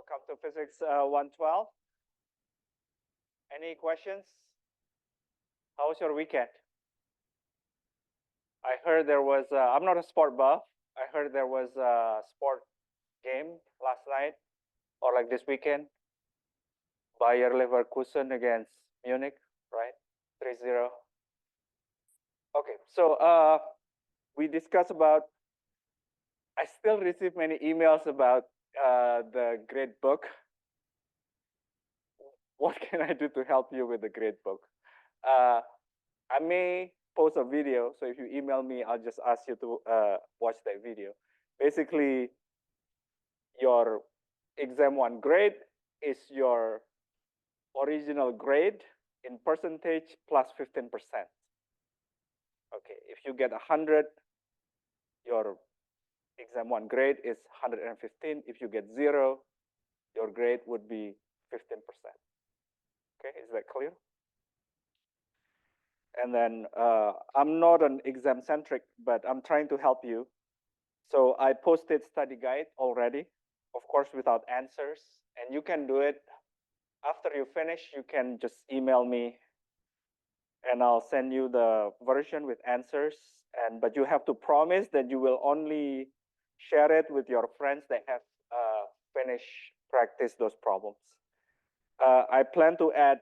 Welcome to Physics 112. Any questions? How was your weekend? I heard there was, I'm not a sport buff. I heard there was a sport game last night or like this weekend. Bayer Leverkusen against Munich, right? 3-0. Okay, so we discussed about, I still receive many emails about the grade book. What can I do to help you with the grade book? I may post a video, so if you email me, I'll just ask you to watch that video. Basically, your exam 1 grade is your original grade in percentage plus 15%. Okay, if you get 100, your exam 1 grade is 115. If you get 0, your grade would be 15%. Okay, is that clear? And then I'm not an exam centric, but I'm trying to help you. So I posted study guide already, of course, without answers. And you can do it after you finish. You can just email me and I'll send you the version with answers. But you have to promise that you will only share it with your friends that have practiced those problems. I plan to add,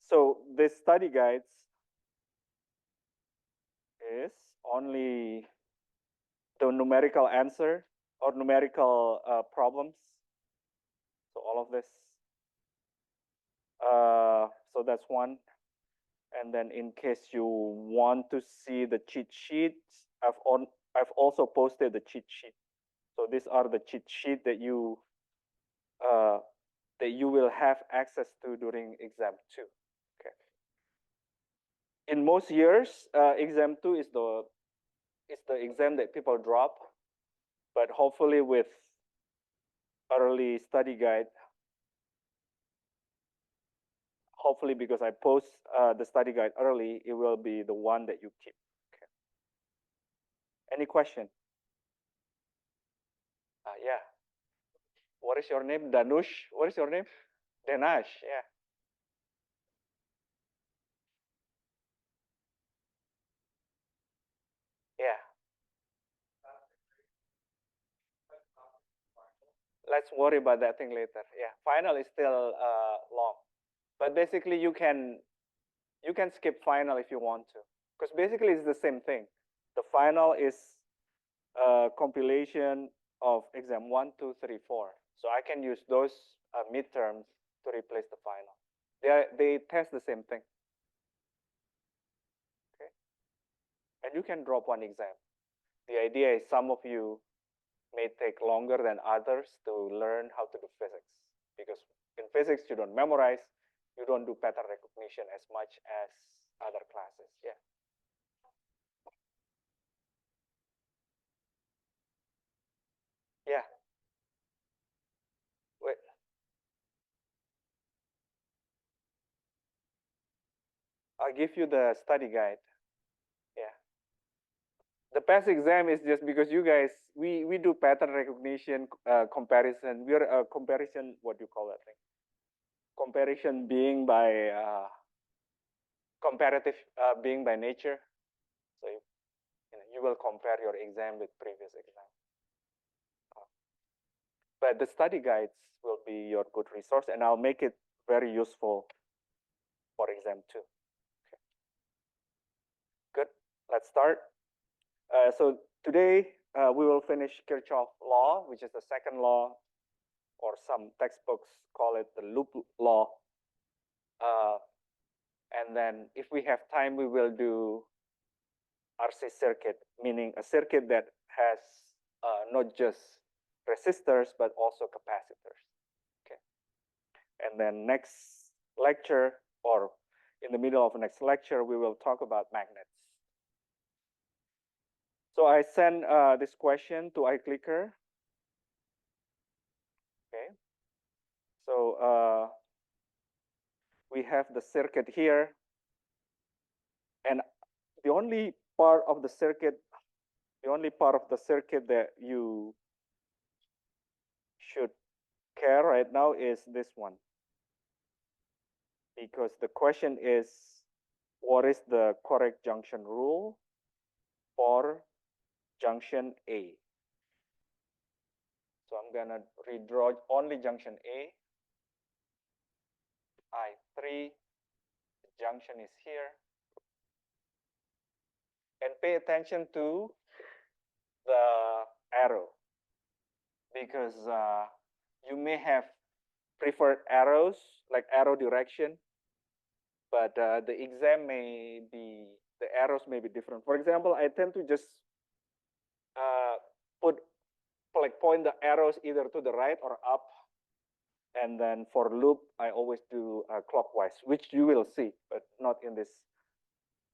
so this study guides is only the numerical answer or numerical problems. So all of this. So that's one. And then in case you want to see the cheat sheets, I've also posted the cheat sheet. So these are the cheat sheet that you will have access to during exam 2. Okay. In most years, exam 2 is the exam that people drop, but hopefully with early study guide, hopefully because I post the study guide early, it will be the one that you keep. Okay. Any question? Yeah. What is your name? Danush? What is your name? Danash, yeah. Yeah. Let's worry about that thing later. Yeah, final is still long. But basically you can skip final if you want to. Because basically it's the same thing. The final is a compilation of exam 1, 2, 3, 4. So I can use those midterms to replace the final. They test the same thing. Okay. And you can drop one exam. The idea is some of you may take longer than others to learn how to do physics. Because in physics, you don't memorize, you don't do pattern recognition as much as other classes. Yeah. Yeah. Wait. I'll give you the study guide. Yeah. The past exam is just because you guys, we do pattern recognition, comparison. We're a comparison, what do you call that thing? Comparison being by, comparative being by nature. So you will compare your exam with previous exam. But the study guides will be your good resource, and I'll make it very useful for exam 2. Okay. Good. Let's start. So today we will finish Kirchhoff law, which is the second law, or some textbooks call it the loop law. And then if we have time, we will do RC circuit, meaning a circuit that has not just resistors, but also capacitors. Okay. And then next lecture, or in the middle of the next lecture, we will talk about magnets. So I send this question to iClicker. Okay. So we have the circuit here. And the only part of the circuit that you should care right now is this one, because the question is, what is the correct junction rule for junction A? So I'm gonna redraw only junction A. I3, the junction is here. And pay attention to the arrow, because you may have preferred arrows, like arrow direction, but the exam may be, the arrows may be different. For example, I tend to just point the arrows either to the right or up. And then for loop, I always do clockwise, which you will see, but not in this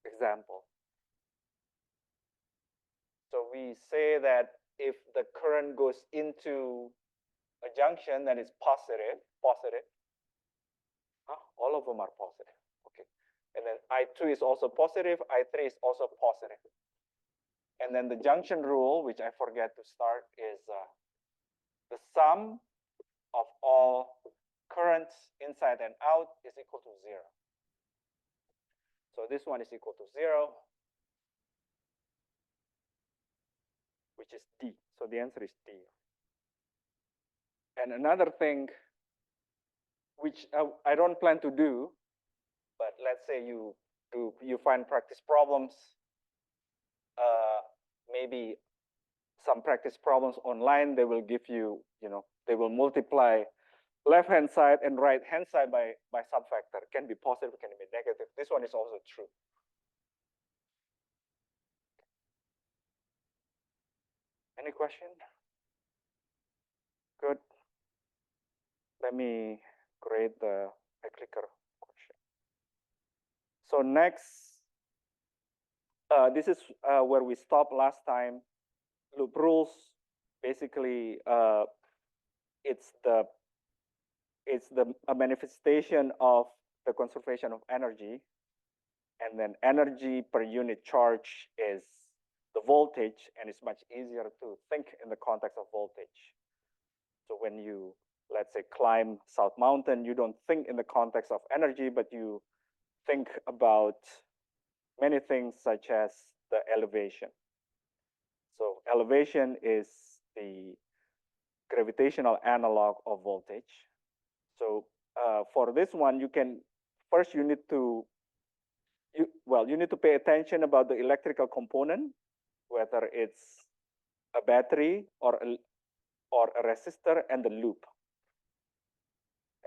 example. So we say that if the current goes into a junction that is positive, all of them are positive. Okay. And then I2 is also positive, I3 is also positive. And then the junction rule, which I forget to start, is the sum of all currents inside and out is equal to 0. So this one is equal to 0, which is D. So the answer is D. And another thing, which I don't plan to do, but let's say you find practice problems, maybe some practice problems online, they will give you, they will multiply left-hand side and right-hand side by subfactor. It can be positive, it can be negative. This one is also true. Any question? Good. Let me create the clicker question. So next, this is where we stopped last time. Loop rules, basically, it's a manifestation of the conservation of energy, and then energy per unit charge is the voltage, and it's much easier to think in the context of voltage. So when you, let's say, climb South Mountain, you don't think in the context of energy, but you think about many things such as the elevation. So elevation is the gravitational analog of voltage. So for this one, you can, first you need to, you need to pay attention about the electrical component, whether it's a battery or a resistor and the loop.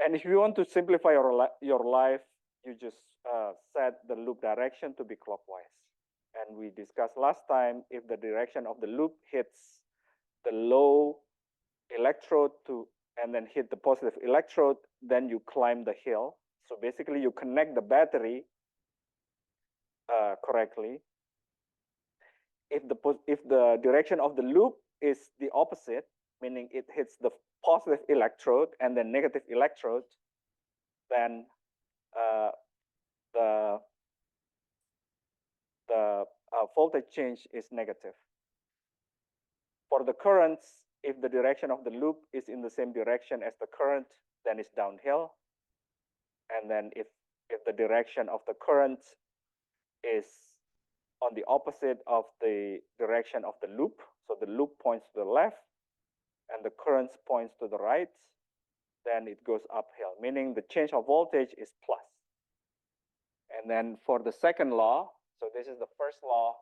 And if you want to simplify your life, you just set the loop direction to be clockwise. And we discussed last time, if the direction of the loop hits the low electrode and then hit the positive electrode, then you climb the hill. So basically you connect the battery correctly. If the direction of the loop is the opposite, meaning it hits the positive electrode and then negative electrode, then the voltage change is negative. For the currents, if the direction of the loop is in the same direction as the current, then it's downhill. And then if the direction of the current is on the opposite of the direction of the loop, so the loop points to the left and the current points to the right, then it goes uphill, meaning the change of voltage is plus. And then for the second law, so this is the first law,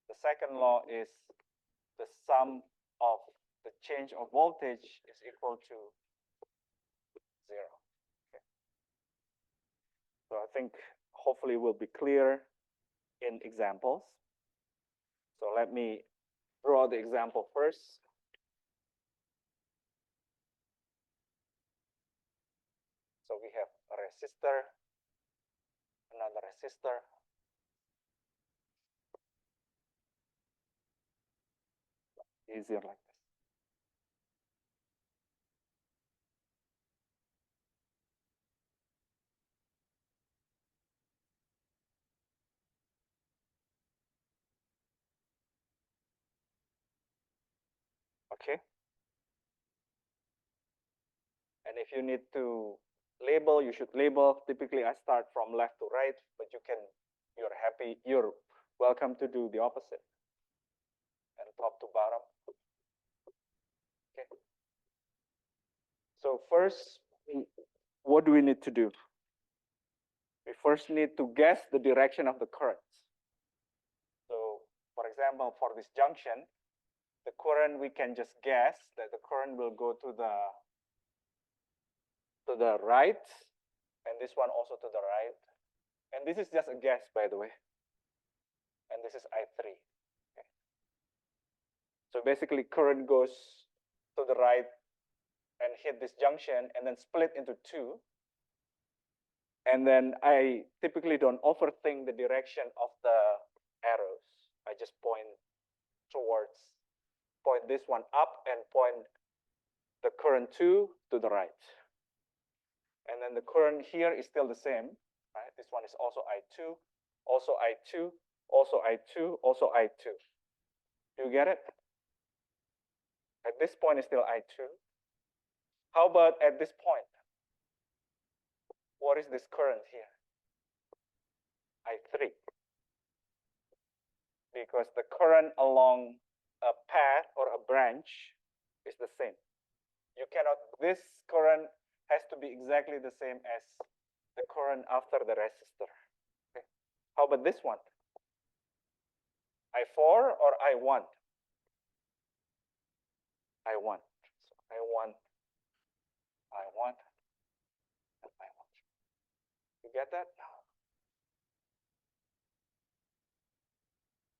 the second law is the sum of the change of voltage is equal to 0. Okay. So I think hopefully will be clear in examples. So let me draw the example first. So we have a resistor, another resistor. Easier like this. Okay. And if you need to label, you should label. Typically, I start from left to right, but you're welcome to do the opposite. And top to bottom. Okay. So first, what do we need to do? We first need to guess the direction of the currents. So for example, for this junction, the current, we can just guess that the current will go to the right, and this one also to the right. And this is just a guess, by the way. And this is I3. Okay. So basically, current goes to the right and hit this junction and then split into two. And then I typically don't overthink the direction of the arrows. I just point this one up and point the current 2 to the right. And then the current here is still the same, right? This one is also I2, also I2, also I2, also I2. Do you get it? At this point, it's still I2. How about at this point? What is this current here? I3. Because the current along a path or a branch is the same. You cannot, this current has to be exactly the same as the current after the resistor. Okay. How about this one? I4 or I1? I1. So I1, I1, and I1. You get that?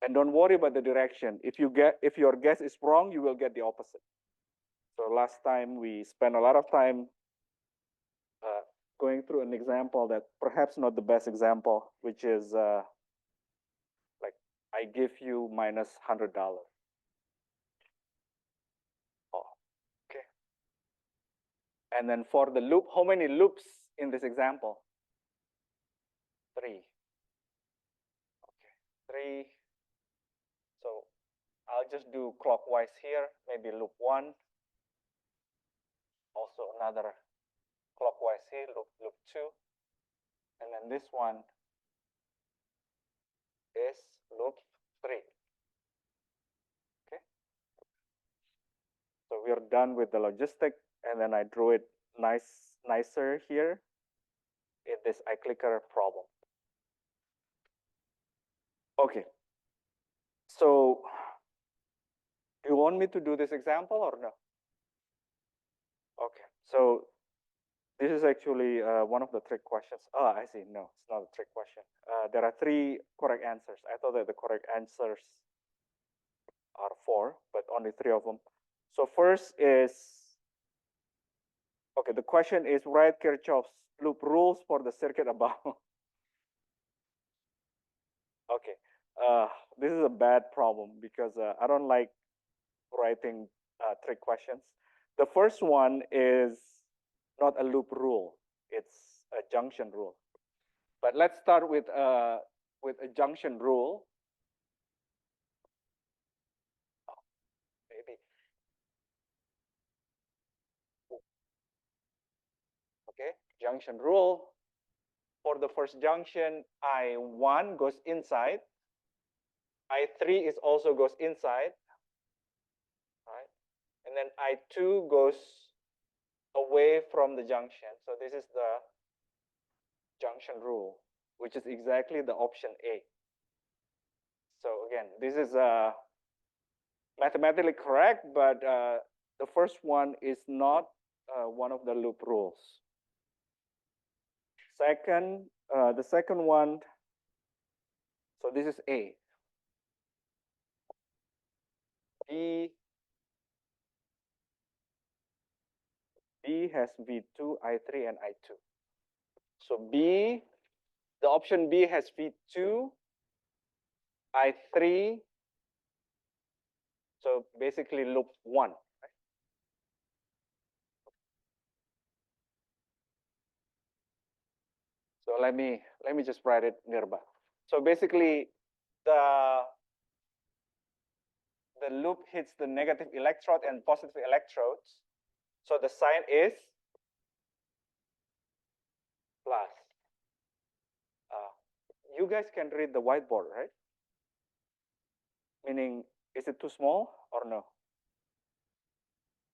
And don't worry about the direction. If your guess is wrong, you will get the opposite. So last time we spent a lot of time going through an example that perhaps not the best example, which is like I give you minus $100. Oh, okay. And then for the loop, how many loops in this example? 3. Okay, 3. So I'll just do clockwise here, maybe loop 1. Also another clockwise here, loop 2. And then this one is loop 3. Okay. So we are done with the logistic, and then I drew it nicer here in this iClicker problem. Okay. So do you want me to do this example or no? Okay. So this is actually one of the trick questions. Oh, I see. No, it's not a trick question. There are 3 correct answers. I thought that the correct answers are 4, but only 3 of them. So first is, okay, the question is write Kirchhoff's loop rules for the circuit above. Okay, this is a bad problem because I don't like writing trick questions. The first one is not a loop rule, it's a junction rule. But let's start with a junction rule. Oh, maybe. Okay, junction rule. For the first junction, I1 goes inside. I3 is also goes inside. Right? And then I2 goes away from the junction. So this is the junction rule, which is exactly the option A. So again, this is mathematically correct, but the first one is not one of the loop rules. Second, the second one, so this is A. B has V2, I3, and I2. So B, the option B has V2, I3, so basically loop 1. Right? So let me just write it nearby. So basically, the loop hits the negative electrode and positive electrodes. So the sign is plus. You guys can read the whiteboard, right? Meaning, is it too small or no?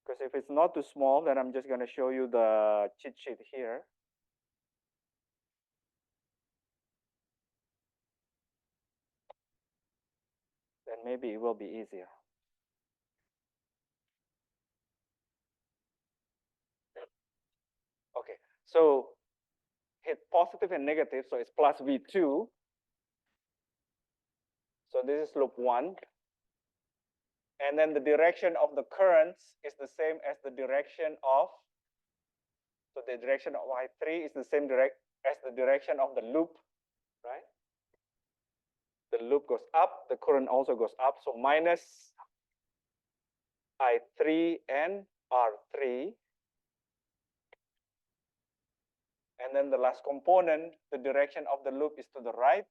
Because if it's not too small, then I'm just going to show you the cheat sheet here. Then maybe it will be easier. Okay, so hit positive and negative, so it's plus V2. So this is loop 1. And then the direction of the currents is the same as the direction of, so the direction of I3 is the same as the direction of the loop, right? The loop goes up, the current also goes up, so minus I3 and R3. And then the last component, the direction of the loop is to the right,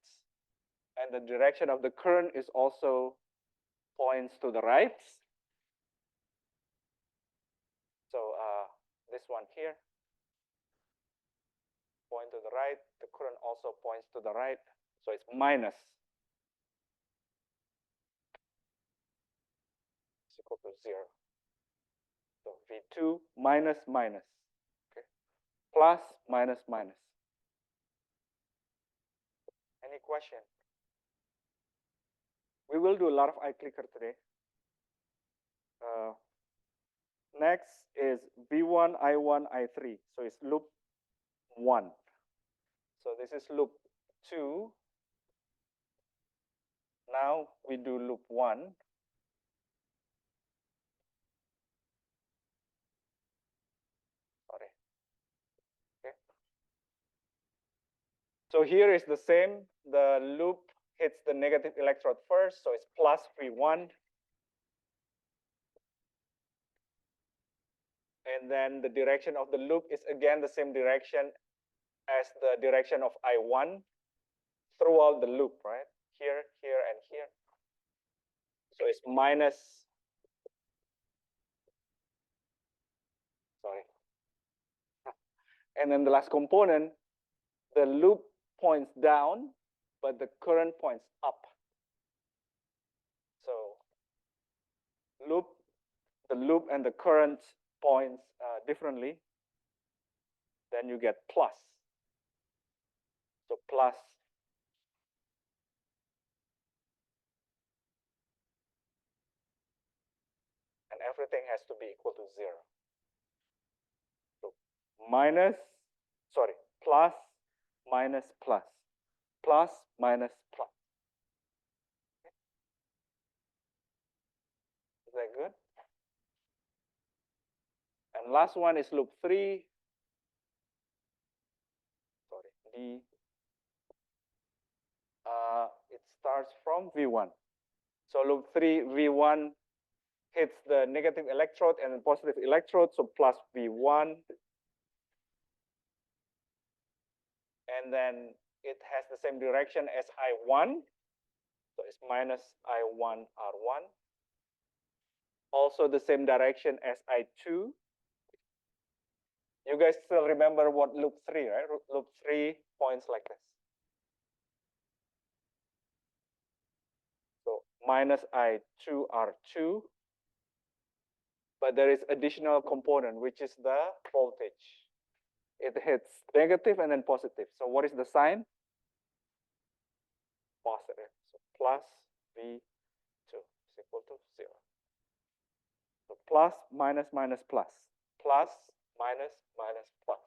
and the direction of the current is also points to the right. So this one here, point to the right, the current also points to the right, so it's minus. It's equal to 0. So V2 minus minus, okay, plus minus minus. Any question? We will do a lot of iClicker today. Next is V1, I1, I3. So it's loop 1. So this is loop 2. Now we do loop 1. Sorry. Okay. So here is the same. The loop hits the negative electrode first, so it's plus V1. And then the direction of the loop is again the same direction as the direction of I1 throughout the loop, right? Here, here, and here. So it's minus, sorry. And then the last component, the loop points down, but the current points up. So the loop and the current points differently, then you get plus. So plus. And everything has to be equal to 0. So minus, sorry, plus, minus, plus. Plus, minus, plus. Okay. Is that good? And last one is loop 3. Sorry, D. It starts from V1. So loop 3, V1 hits the negative electrode and the positive electrode, so plus V1. And then it has the same direction as I1. So it's minus I1 R1. Also the same direction as I2. You guys still remember what loop 3, right? Loop 3 points like this. So minus I2 R2. But there is additional component, which is the voltage. It hits negative and then positive. So what is the sign? Positive. So plus V2 is equal to 0. So plus, minus, minus, plus. Plus, minus, minus, plus.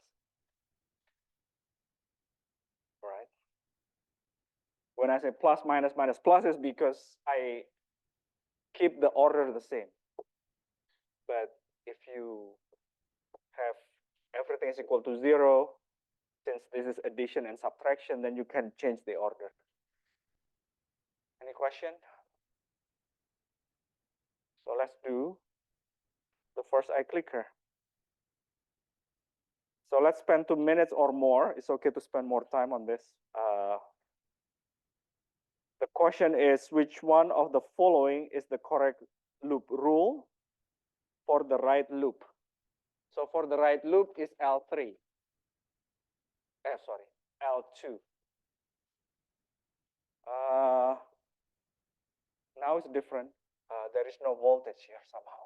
All right. When I say plus, minus, minus, plus is because I keep the order the same. But if you have everything is equal to 0, since this is addition and subtraction, then you can change the order. Any question? So let's do the first iClicker. So let's spend 2 minutes or more. It's okay to spend more time on this. The question is, which one of the following is the correct loop rule for the right loop? So for the right loop is L3. sorry, L2. Uh, Now it's different. There is no voltage here somehow.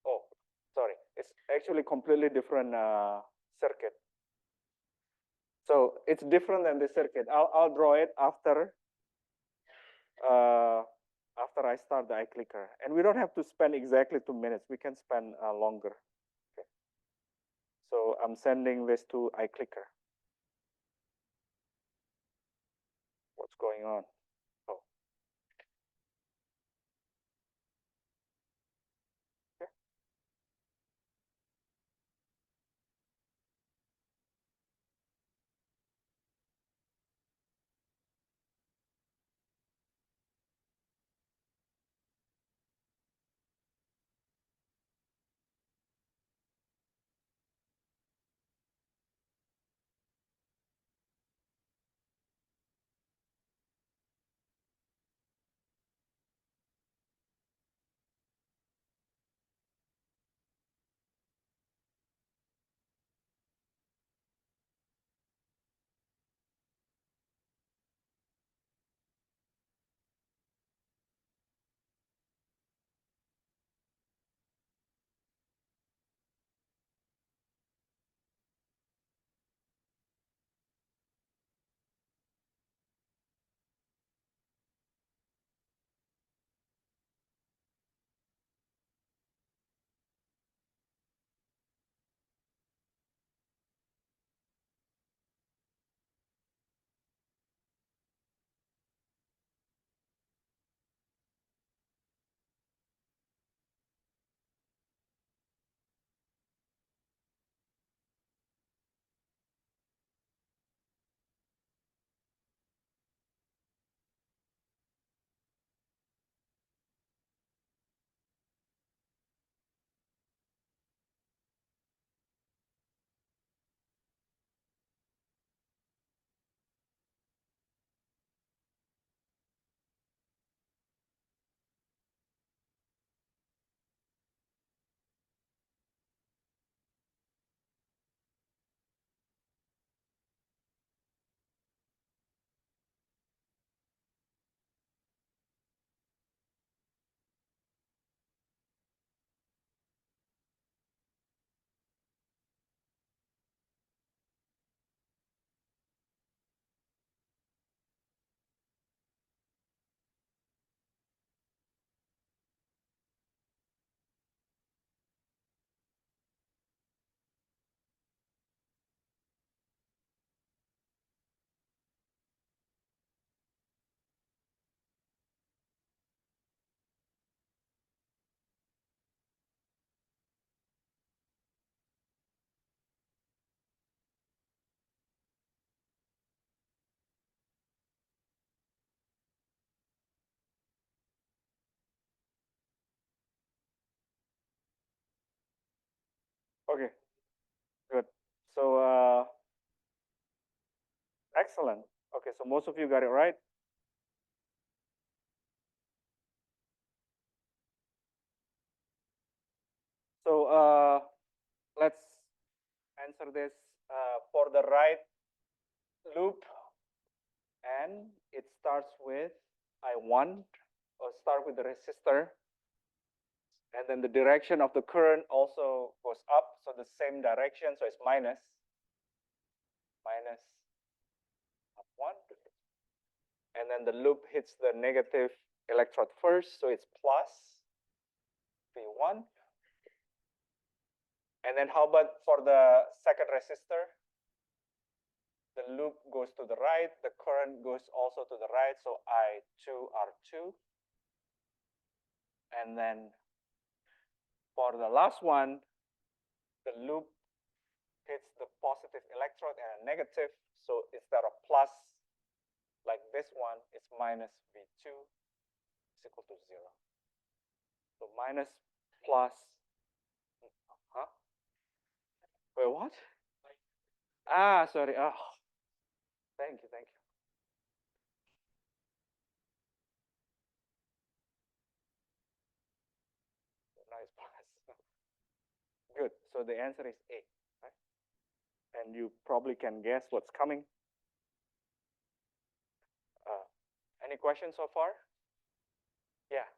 Oh, sorry. It's actually completely different circuit. So it's different than the circuit. I'll draw it after I start the iClicker. And we don't have to spend exactly 2 minutes. We can spend longer. Okay. So I'm sending this to iClicker. What's going on? Oh, okay. Okay, good. So excellent. Okay, so most of you got it right. So let's answer this for the right loop, and it starts with I1, or start with the resistor, and then the direction of the current also goes up, so the same direction, so it's minus up 1, and then the loop hits the negative electrode first, so it's plus V1. And then how about for the second resistor? The loop goes to the right, the current goes also to the right, so I2 R2. And then for the last one, the loop hits the positive electrode and a negative, so instead of plus like this one, it's minus V2 is equal to 0. So minus plus, huh? Wait, what? Ah, sorry. Oh, thank you. Now it's plus. Good. So the answer is A, right? And you probably can guess what's coming. Uh, any questions so far? Yeah.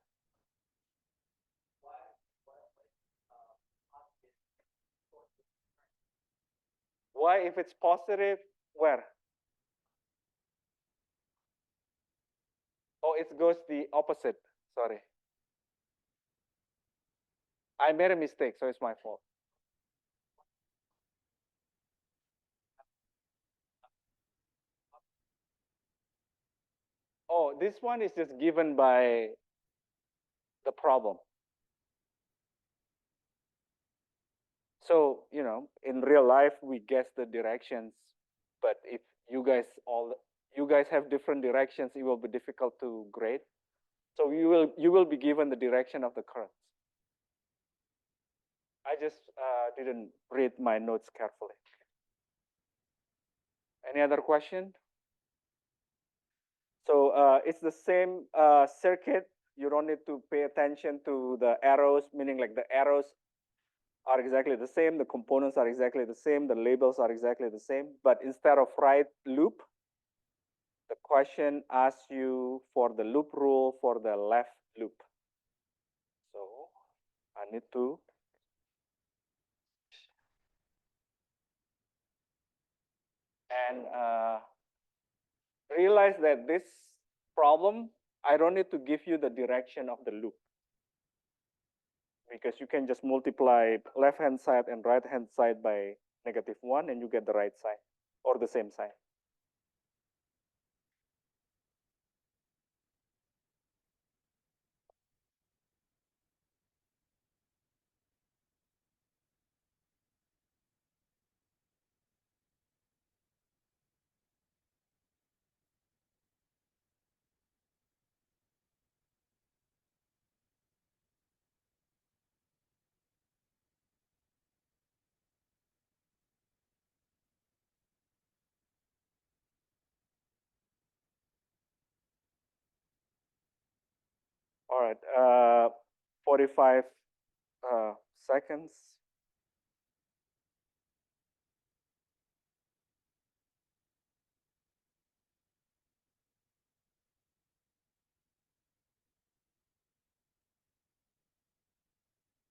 Why, if it's positive, where? Oh, it goes the opposite. Sorry. I made a mistake, so it's my fault. Oh, this one is just given by the problem. So, in real life, we guess the directions, but if you guys have different directions, it will be difficult to grade. So you will be given the direction of the currents. I just didn't read my notes carefully. Any other question? So it's the same circuit. You don't need to pay attention to the arrows, meaning like the arrows are exactly the same, the components are exactly the same, the labels are exactly the same, but instead of right loop, the question asks you for the loop rule for the left loop. So I need to and realize that this problem, I don't need to give you the direction of the loop, because you can just multiply left hand side and right hand side by -1 and you get the right side or the same side. All right, 45 seconds.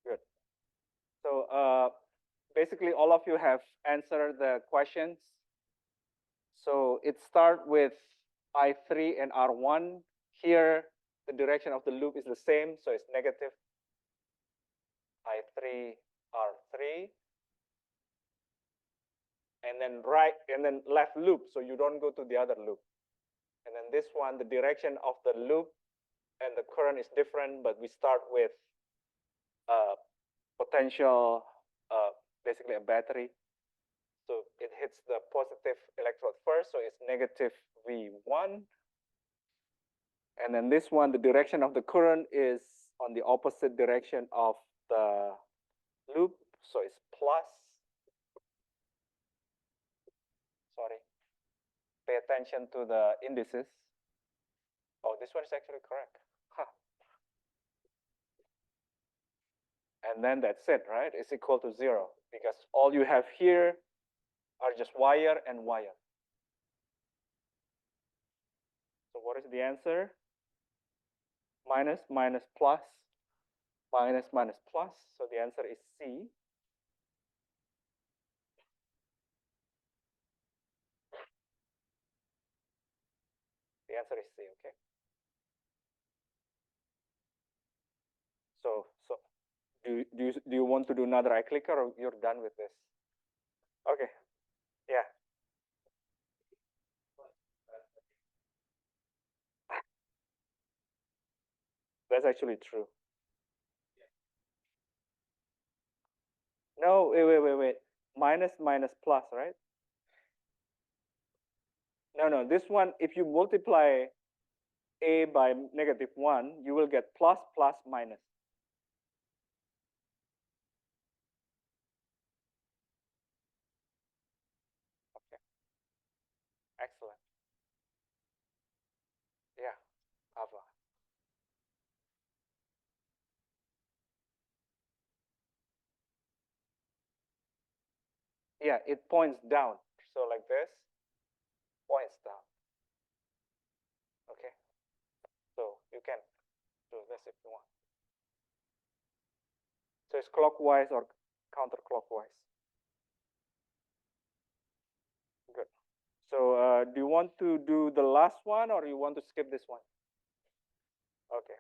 Good. So basically all of you have answered the questions. So it starts with I3 and R1. Here, the direction of the loop is the same, so it's negative I3, R3. And then right, and then left loop, so you don't go to the other loop. And then this one, the direction of the loop and the current is different, but we start with potential, basically a battery. So it hits the positive electrode first, so it's negative V1. And then this one, the direction of the current is on the opposite direction of the loop, so it's plus. Sorry. Pay attention to the indices. Oh, this one is actually correct. Huh. And then that's it, right? It's equal to 0, because all you have here are just wire and wire. So what is the answer? Minus, minus, plus, minus, minus, plus. So the answer is C. The answer is C, okay? So do you want to do another iClicker, or you're done with this? Okay, yeah. That's actually true. No, wait. Minus, minus, plus, right? No, this one, if you multiply A by -1, you will get plus, plus, minus. Okay, excellent. Yeah, Ava. Yeah, it points down. So like this, points down. Okay. So you can do this if you want. So it's clockwise or counterclockwise. Good. So do you want to do the last one or you want to skip this one? Okay.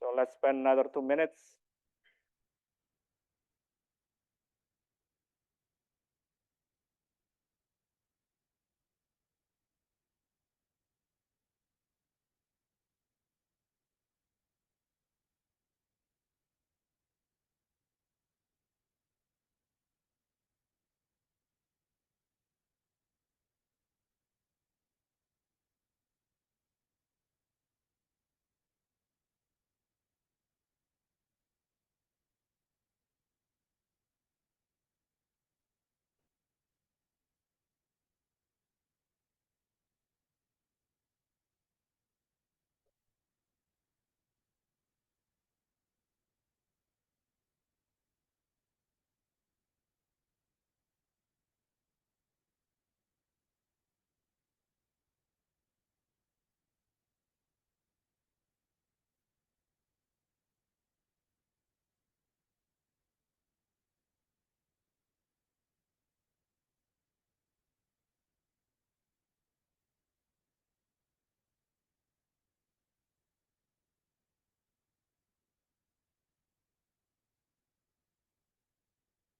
So let's spend another 2 minutes.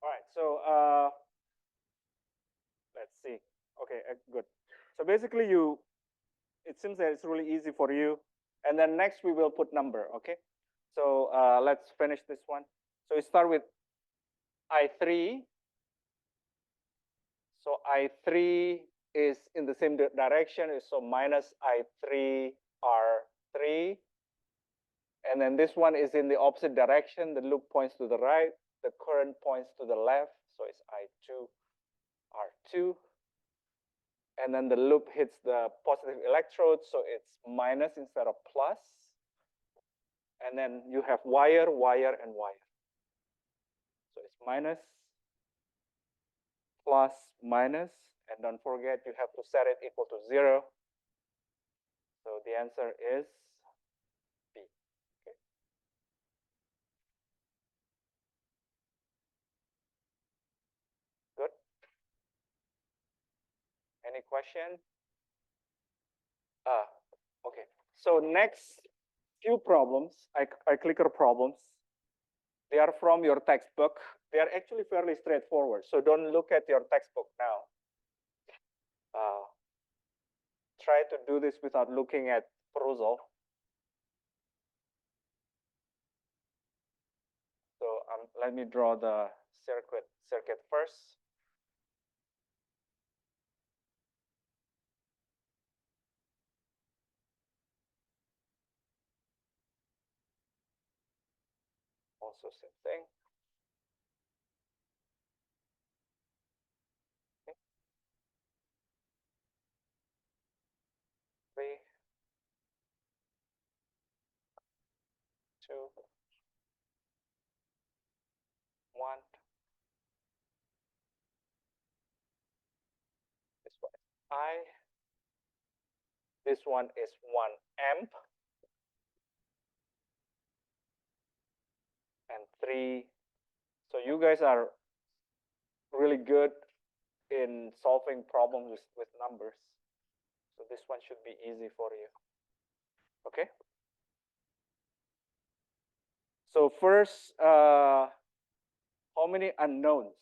All right. So let's see. Okay, good. So basically it seems that it's really easy for you. And then next we will put number, okay? So let's finish this one. So we start with I3. So I3 is in the same direction, so minus I3 R3. And then this one is in the opposite direction. The loop points to the right, the current points to the left. So it's I2 R2. And then the loop hits the positive electrode, so it's minus instead of plus. And then you have wire, wire, and wire. So it's minus, plus, minus, and don't forget you have to set it equal to 0. So the answer is B. Okay. Good. Any question? Okay. So next few problems, I clicker problems. They are from your textbook. They are actually fairly straightforward. So don't look at your textbook now. Try to do this without looking at perusal. So let me draw the circuit first. Also same thing. Okay. 3, 2, 1. This one is I. This one is 1 amp. And 3. So you guys are really good in solving problems with numbers. So this one should be easy for you. Okay. So first, how many unknowns?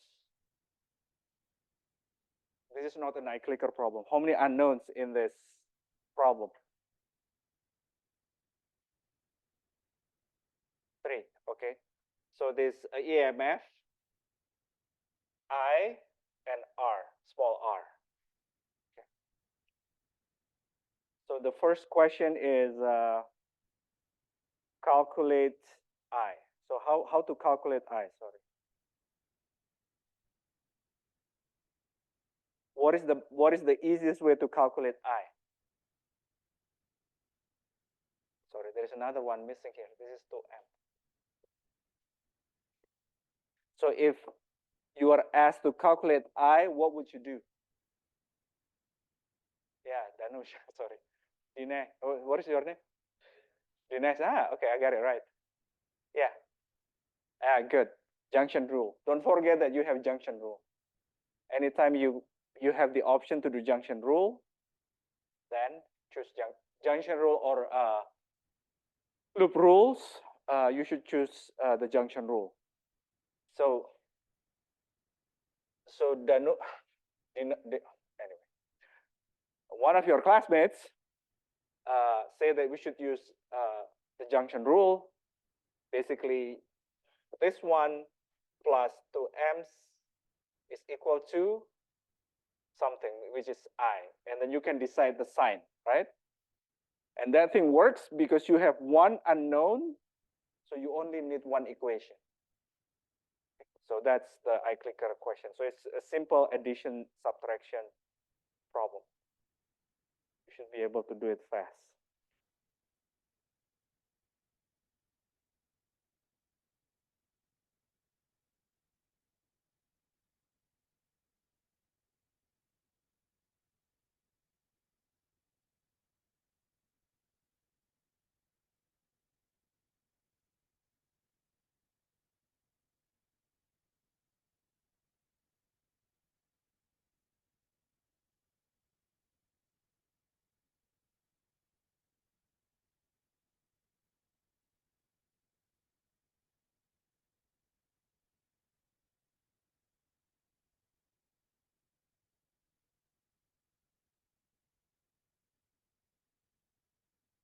This is not an iClicker problem. How many unknowns in this problem? 3. Okay. So this EMF, I, and R, small r. Okay. So the first question is calculate I. So how to calculate I? Sorry. What is the easiest way to calculate I? Sorry, there is another one missing here. This is 2 amp. So if you are asked to calculate I, what would you do? Yeah, Danush, sorry. Dinesh, what is your name? Dinesh, okay, I got it right. Yeah, good. Junction rule. Don't forget that you have junction rule. Anytime you have the option to do junction rule, then choose junction rule or loop rules. You should choose the junction rule. So anyway, one of your classmates say that we should use the junction rule. Basically, this one plus 2m's is equal to something, which is I. And then you can decide the sign, right? And that thing works because you have one unknown, so you only need one equation. So that's the iClicker question. So it's a simple addition subtraction problem. You should be able to do it fast.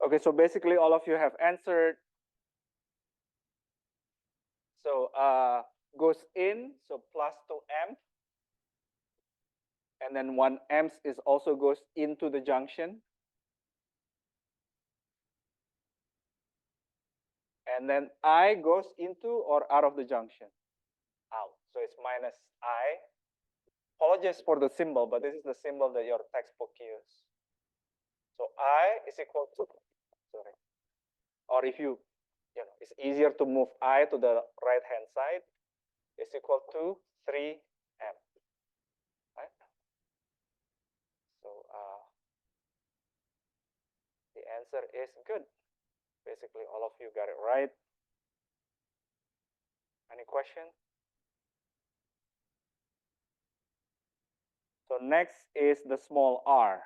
Okay, so basically all of you have answered. So goes in, so plus 2m. And then 1 amps is also goes into the junction. And then I goes into or out of the junction? Out. So it's minus I. Apologies for the symbol, but this is the symbol that your textbook uses. So I is equal to, sorry. Or if you it's easier to move I to the right-hand side, is equal to 3m. Right? So the answer is good. Basically, all of you got it right. Any question? So next is the small r.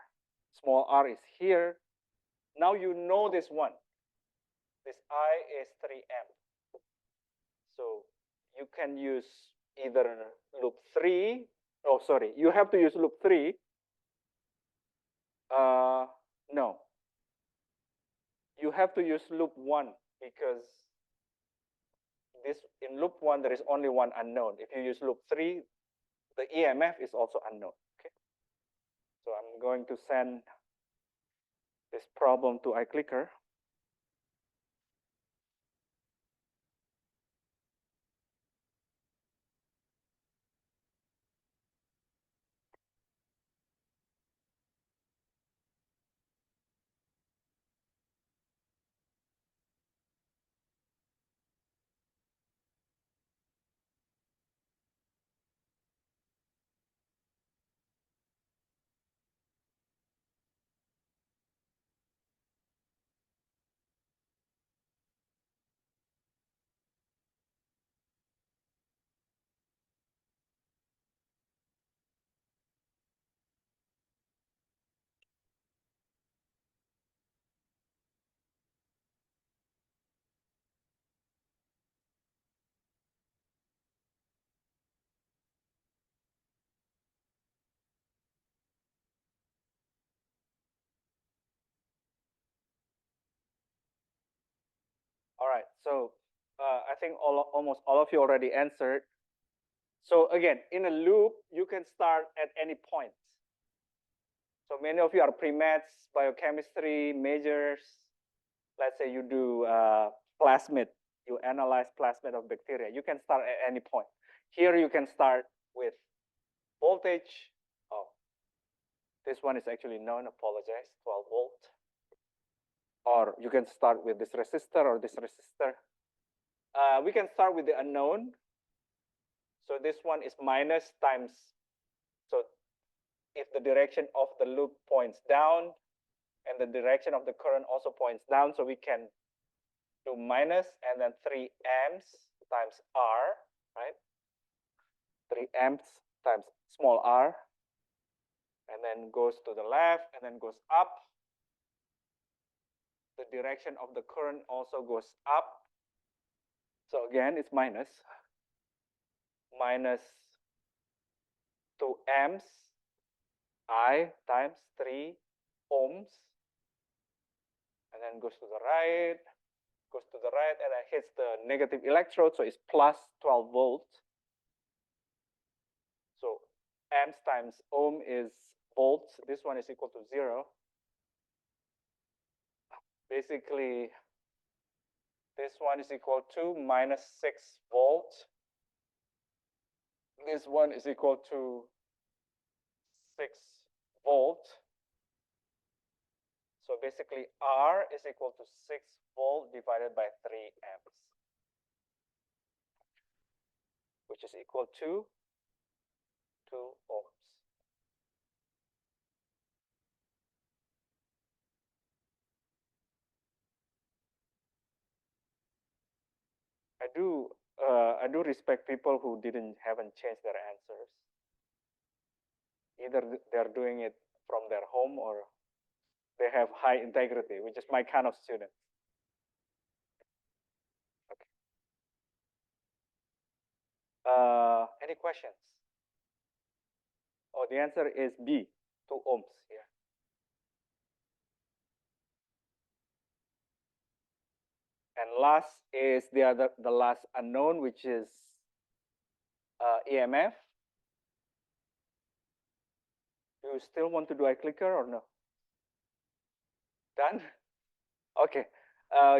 Small r is here. Now you know this one. This I is 3m. So you can use either loop 3. Oh, sorry. You have to use loop 3. No. You have to use loop 1 because in loop 1 there is only one unknown. If you use loop 3, the EMF is also unknown. Okay. So I'm going to send this problem to iClicker. All right. So I think almost all of you already answered. So again, in a loop, you can start at any point. So many of you are pre-meds, biochemistry majors. Let's say you do plasmid, you analyze plasmid of bacteria. You can start at any point. Here you can start with voltage. Oh, this one is actually known, apologize, 12 volt. Or you can start with this resistor or this resistor. We can start with the unknown. So this one is minus times, so if the direction of the loop points down and the direction of the current also points down, so we can do minus and then 3 amps times R, right? 3 amps times small r, and then goes to the left and then goes up. The direction of the current also goes up. So again, it's minus 2 amps I times 3 ohms, and then goes to the right, and then hits the negative electrode, so it's plus 12 volts. So amps times ohm is volts. This one is equal to 0. Basically, this one is equal to minus 6 volts. This one is equal to 6 volts. So basically, R is equal to 6 volt divided by 3 amps, which is equal to 2 ohms. I do respect people who haven't changed their answers. Either they're doing it from their home or they have high integrity, which is my kind of student. Okay. Any questions? Oh, the answer is B, 2 ohms here. And last is the last unknown, which is EMF. Do you still want to do iClicker or no? Done? Okay.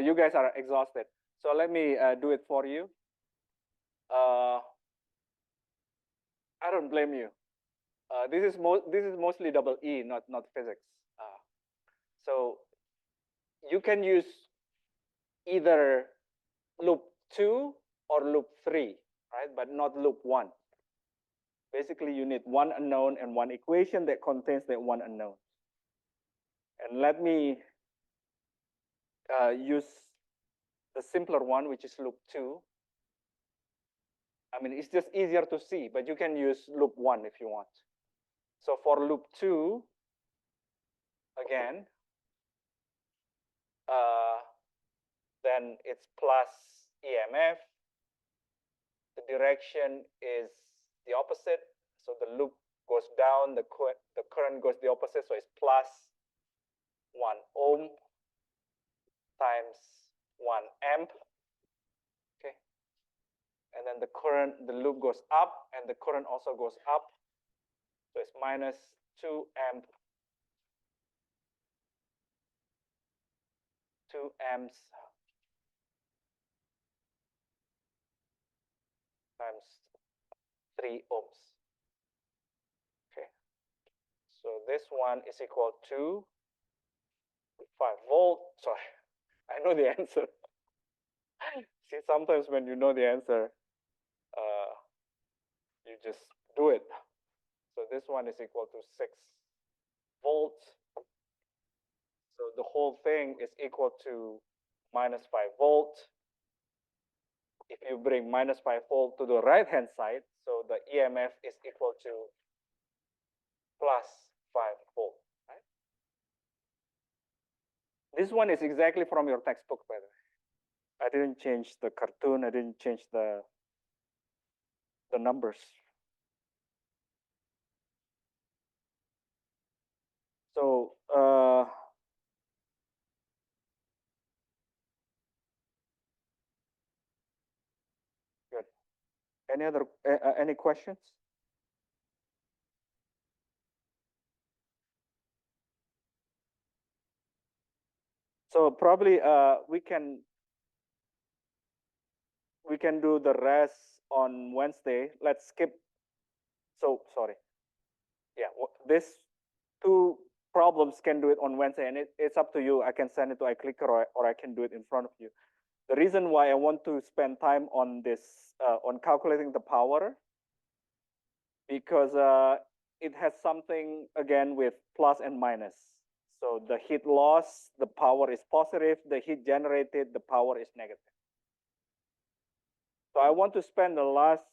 You guys are exhausted. So let me do it for you. I don't blame you. This is mostly double E, not physics. So you can use either loop 2 or loop 3, right? But not loop 1. Basically, you need one unknown and one equation that contains that one unknown. And let me use the simpler one, which is loop 2. I mean, it's just easier to see, but you can use loop 1 if you want. So for loop 2, again, then it's plus EMF. The direction is the opposite. So the loop goes down, the current goes the opposite. So it's plus 1 ohm times 1 amp. Okay. And then the loop goes up and the current also goes up. So it's minus 2 amp, 2 amps times 3 ohms. Okay. So this one is equal to 5 volt. Sorry, I know the answer. See, sometimes when you know the answer, you just do it. So this one is equal to 6 volts. So the whole thing is equal to minus 5 volts. If you bring minus 5 volt to the right-hand side, so the EMF is equal to plus 5 volt. Right? This one is exactly from your textbook, by the way. I didn't change the cartoon. I didn't change the numbers. So good. Any questions? So probably we can do the rest on Wednesday. Let's skip. So sorry. Yeah, this 2 problems can do it on Wednesday, and it's up to you. I can send it to iClicker or I can do it in front of you. The reason why I want to spend time on this, on calculating the power, because it has something again with plus and minus. So the heat loss, the power is positive. The heat generated, the power is negative. So I want to spend the last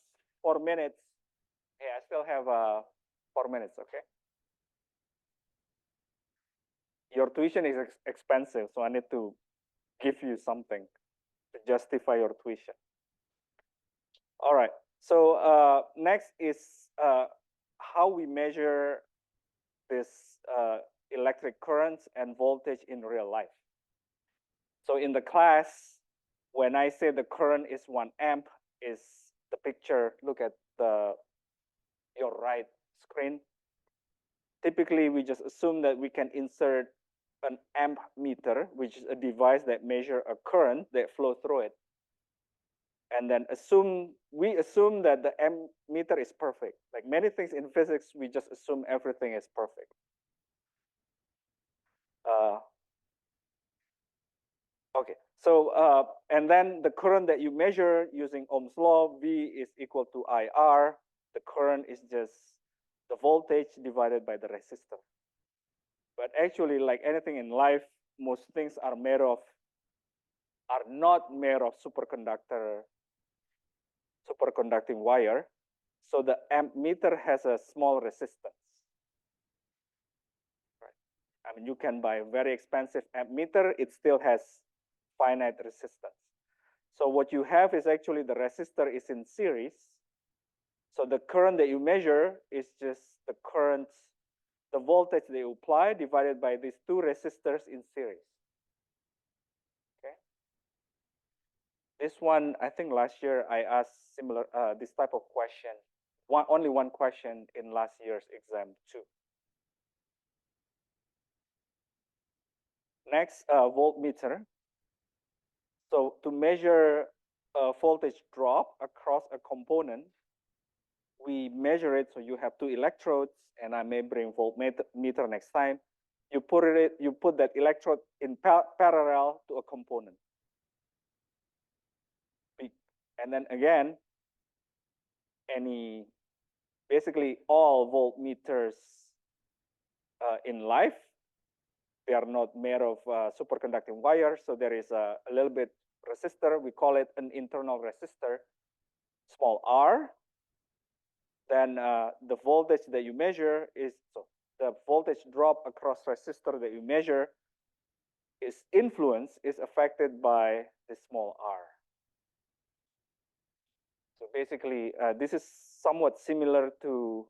4 minutes. Hey, I still have 4 minutes, okay? Your tuition is expensive, so I need to give you something to justify your tuition. All right. So next is how we measure this electric currents and voltage in real life. So in the class, when I say the current is 1 amp, is the picture, look at your right screen. Typically, we just assume that we can insert an amp meter, which is a device that measures a current that flows through it. And then we assume that the amp meter is perfect. Like many things in physics, we just assume everything is perfect. Okay, so and then the current that you measure using Ohm's law, V is equal to IR. The current is just the voltage divided by the resistor. But actually, like anything in life, most things are not made of superconducting wire. So the amp meter has a small resistance. Right. I mean, you can buy a very expensive amp meter, it still has finite resistance. So what you have is actually the resistor is in series. So the current that you measure is just the current, the voltage that you apply divided by these two resistors in series. Okay. This one, I think last year I asked similar this type of question. Only one question in last year's exam too. Next, voltmeter. So to measure a voltage drop across a component, we measure it. So you have two electrodes, and I may bring voltmeter next time. You put that electrode in parallel to a component. And then again, basically all voltmeters in life, they are not made of superconducting wire. So there is a little bit resistor. We call it an internal resistor, small r. Then the voltage that you measure is, so the voltage drop across resistor that you measure is affected by the small r. So basically, this is somewhat similar to,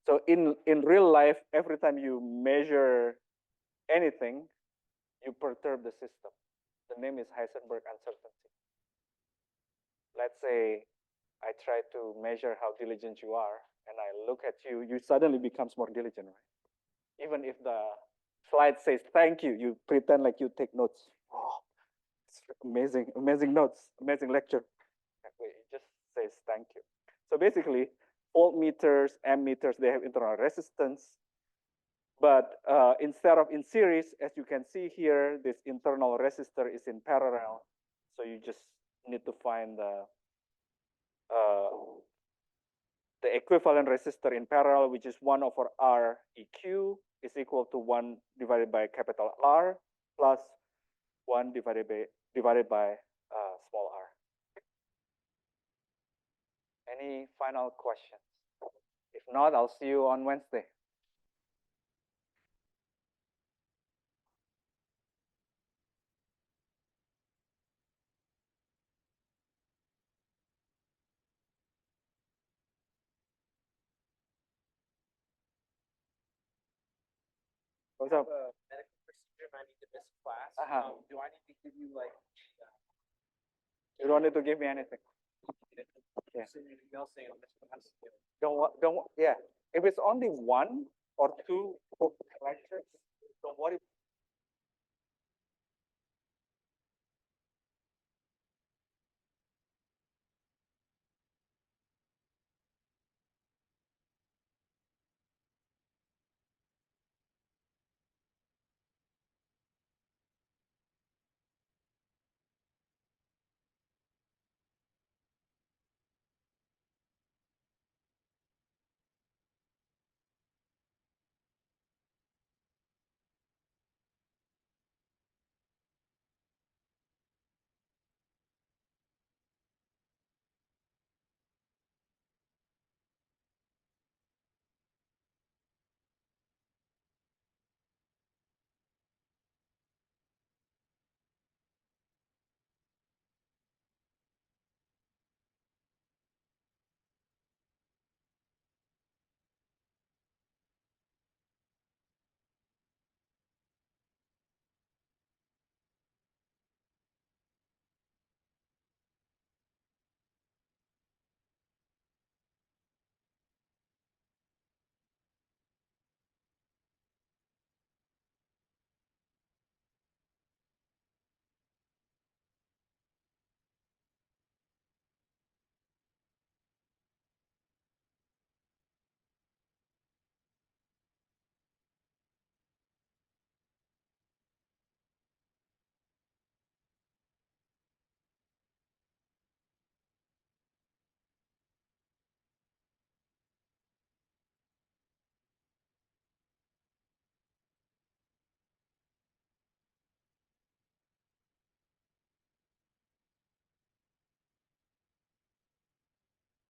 so in real life, every time you measure anything, you perturb the system. The name is Heisenberg uncertainty. Let's say I try to measure how diligent you are, and I look at you, you suddenly becomes more diligent, right? Even if the slide says thank you, you pretend like you take notes. Oh, it's amazing notes, amazing lecture. It just says thank you. So basically, voltmeters, ammeters, they have internal resistance. But instead of in series, as you can see here, this internal resistor is in parallel. So you just need to find the equivalent resistor in parallel, which is 1 over R EQ is equal to 1 divided by capital R plus 1 divided by small r. Any final questions? If not, I'll see you on Wednesday. What's up? Medical procedure, I need to miss class. Do I need to give you like? You don't need to give me anything. Yeah. Don't. Yeah. If it's only 1 or 2 lectures, don't worry.